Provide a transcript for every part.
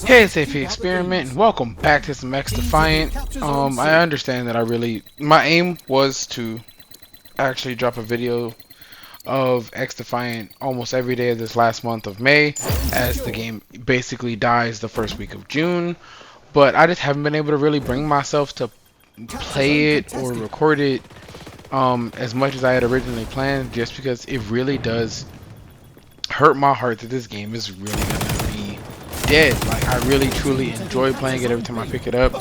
Hey, it's AP Experiment, and welcome back to some XDefiant. I understand that my aim was to actually drop a video of XDefiant almost every day of this last month of May, as the game basically dies the first week of June. But I just haven't been able to really bring myself to play it or record it as much as I had originally planned, just because it really does hurt my heart that this game is really gonna be dead. Like, I really truly enjoy playing it every time I pick it up.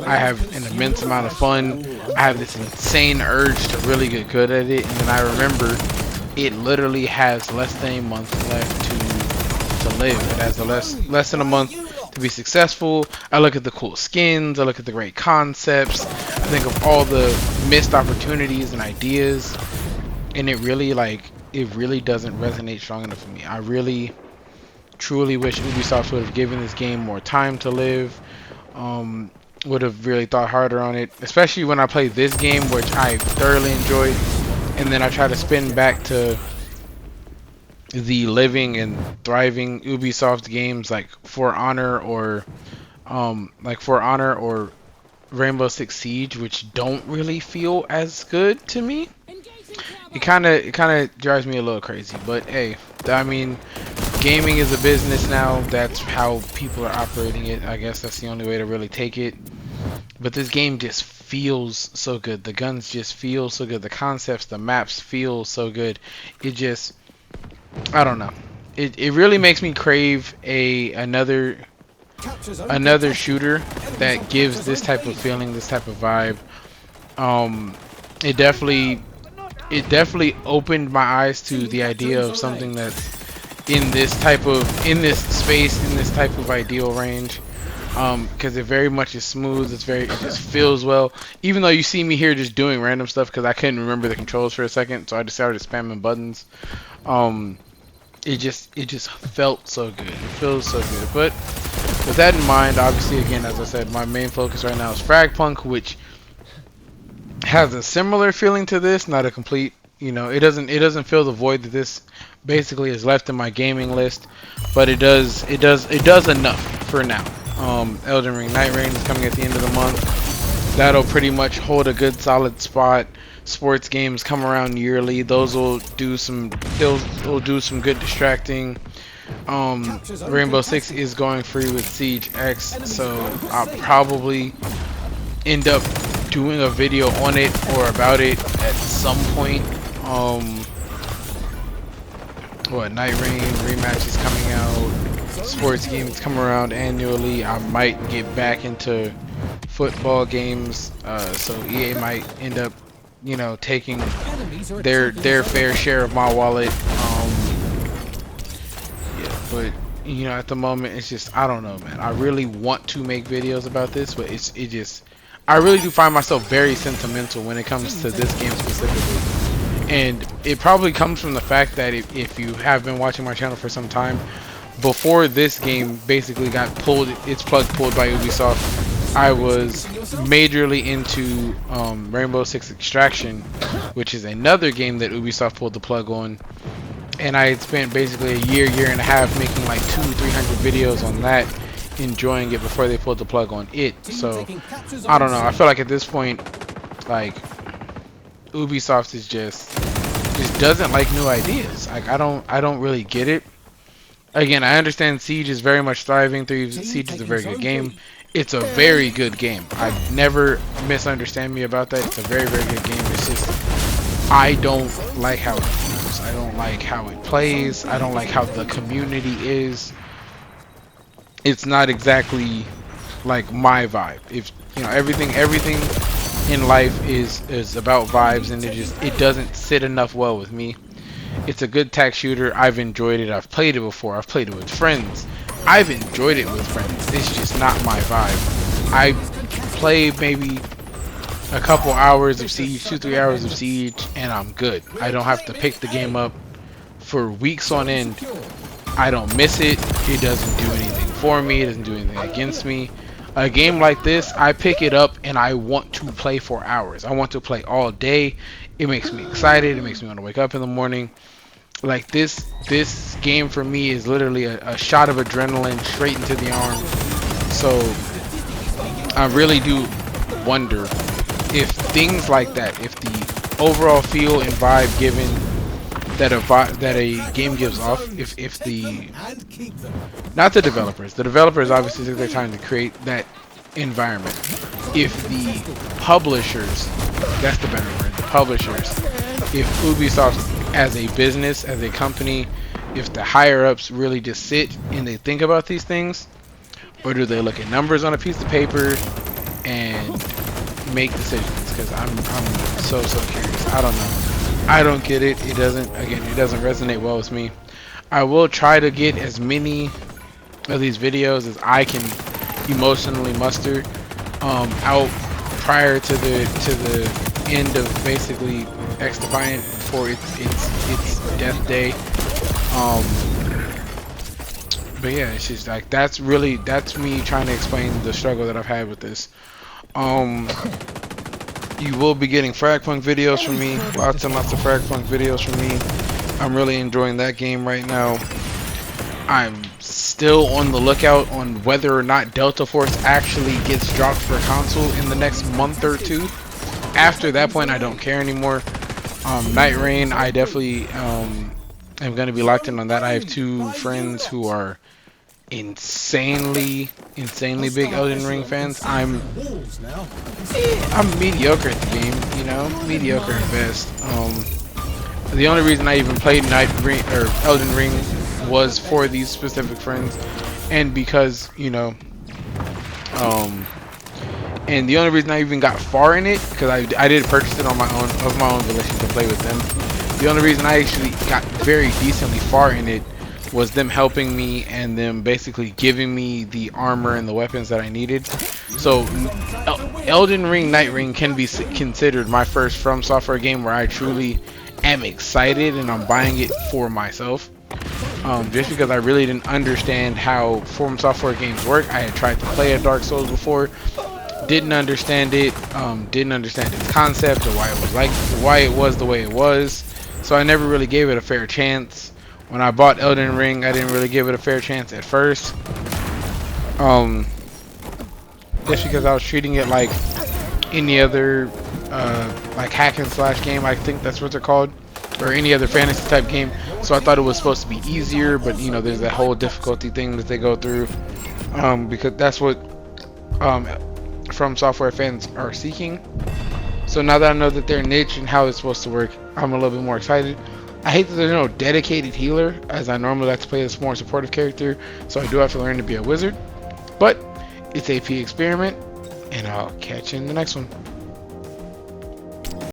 I have an immense amount of fun. I have this insane urge to really get good at it, and then I remember it literally has less than a month left to live. It has less than a month to be successful. I look at the cool skins, I look at the great concepts, I think of all the missed opportunities and ideas, and it really doesn't resonate strong enough for me. I really truly wish Ubisoft would have given this game more time to live. Would have really thought harder on it, especially when I played this game, which I thoroughly enjoyed, and then I try to spin back to the living and thriving Ubisoft games like For Honor or Rainbow Six Siege, which don't really feel as good to me. It kind of drives me a little crazy, but hey, I mean, gaming is a business now. That's how people are operating it. I guess that's the only way to really take it. But this game just feels so good. The guns just feel so good. The concepts, the maps feel so good. It just, I don't know. It really makes me crave another shooter that gives this type of feeling, this type of vibe. It definitely opened my eyes to the idea of something that's in this space, in this type of ideal range, because it very much is smooth. It just feels well, even though you see me here just doing random stuff because I couldn't remember the controls for a second, so I just started spamming buttons. It just felt so good. It feels so good. But with that in mind, obviously, again, as I said, my main focus right now is Fragpunk, which has a similar feeling to this, not a complete, it doesn't fill the void that this basically is left in my gaming list, but it does enough for now. Elden Ring Night Rain is coming at the end of the month. That'll pretty much hold a good solid spot. Sports games come around yearly. Those will do some good distracting. Rainbow Six is going free with Siege X, so I'll probably end up doing a video on it or about it at some point. Night Rain rematch is coming out. Sports games come around annually. I might get back into football games, so EA might end up, taking their fair share of my wallet. Yeah, but at the moment, it's just, I don't know, man. I really want to make videos about this, but I really do find myself very sentimental when it comes to this game specifically. And it probably comes from the fact that if you have been watching my channel for some time, before this game basically got its plug pulled by Ubisoft, I was majorly into Rainbow Six Extraction, which is another game that Ubisoft pulled the plug on. And I had spent basically a year and a half making like 200-300 videos on that, enjoying it before they pulled the plug on it. So I don't know, I feel like at this point, like, Ubisoft is just doesn't like new ideas. Like, I don't really get it. Again, I understand Siege is very much thriving. Siege is a very good game. It's a very good game. I never misunderstand me about that. It's a very good game. It's just, I don't like how it feels. I don't like how it plays. I don't like how the community is. It's not exactly like my vibe. If everything in life is about vibes, and it doesn't sit enough well with me. It's a good tech shooter. I've enjoyed it. I've played it before. I've played it with friends. I've enjoyed it with friends. It's just not my vibe. I play maybe a couple hours of Siege, 2-3 hours of Siege, and I'm good. I don't have to pick the game up for weeks on end. I don't miss it. It doesn't do anything for me. It doesn't do anything against me. A game like this, I pick it up and I want to play for hours. I want to play all day. It makes me excited. It makes me want to wake up in the morning. Like, this game for me is literally a shot of adrenaline straight into the arm. So I really do wonder if things like that, if the overall feel and vibe given that a game gives off, if the, not the developers obviously took their time to create that environment. If the publishers, that's the better word, the publishers, if Ubisoft as a business, as a company, if the higher ups really just sit and they think about these things, or do they look at numbers on a piece of paper and make decisions? Because I'm so curious. I don't know. I don't get it. It doesn't resonate well with me. I will try to get as many of these videos as I can emotionally muster out prior to the end of basically XDefiant before its death day. But yeah, it's just like that's me trying to explain the struggle that I've had with this. You will be getting Fragpunk videos from me, lots and lots of Fragpunk videos from me. I'm really enjoying that game right now. I'm still on the lookout on whether or not Delta Force actually gets dropped for console in the next month or two. After that point, I don't care anymore. Night Rain, I definitely am going to be locked in on that. I have two friends who are insanely big Elden Ring fans. I'm mediocre at the game, you know, mediocre at best. The only reason I even played Elden Ring was for these specific friends, and because, you know, and the only reason I even got far in it, because I did purchase it on my own volition to play with them. The only reason I actually got very decently far in it was them helping me and them basically giving me the armor and the weapons that I needed. So Elden Ring Night Ring can be considered my first From Software game where I truly am excited and I'm buying it for myself. Just because I really didn't understand how From Software games work. I had tried to play a Dark Souls before, didn't understand it, didn't understand its concept or why it was the way it was. So I never really gave it a fair chance. When I bought Elden Ring, I didn't really give it a fair chance at first. Just because I was treating it like any other like hack and slash game, I think that's what they're called, or any other fantasy type game. So I thought it was supposed to be easier, but you know, there's that whole difficulty thing that they go through, because that's what From Software fans are seeking. So now that I know that they're niche and how it's supposed to work, I'm a little bit more excited. I hate that there's no dedicated healer, as I normally like to play this more supportive character, so I do have to learn to be a wizard. But it's AP experiment, and I'll catch you in the next one.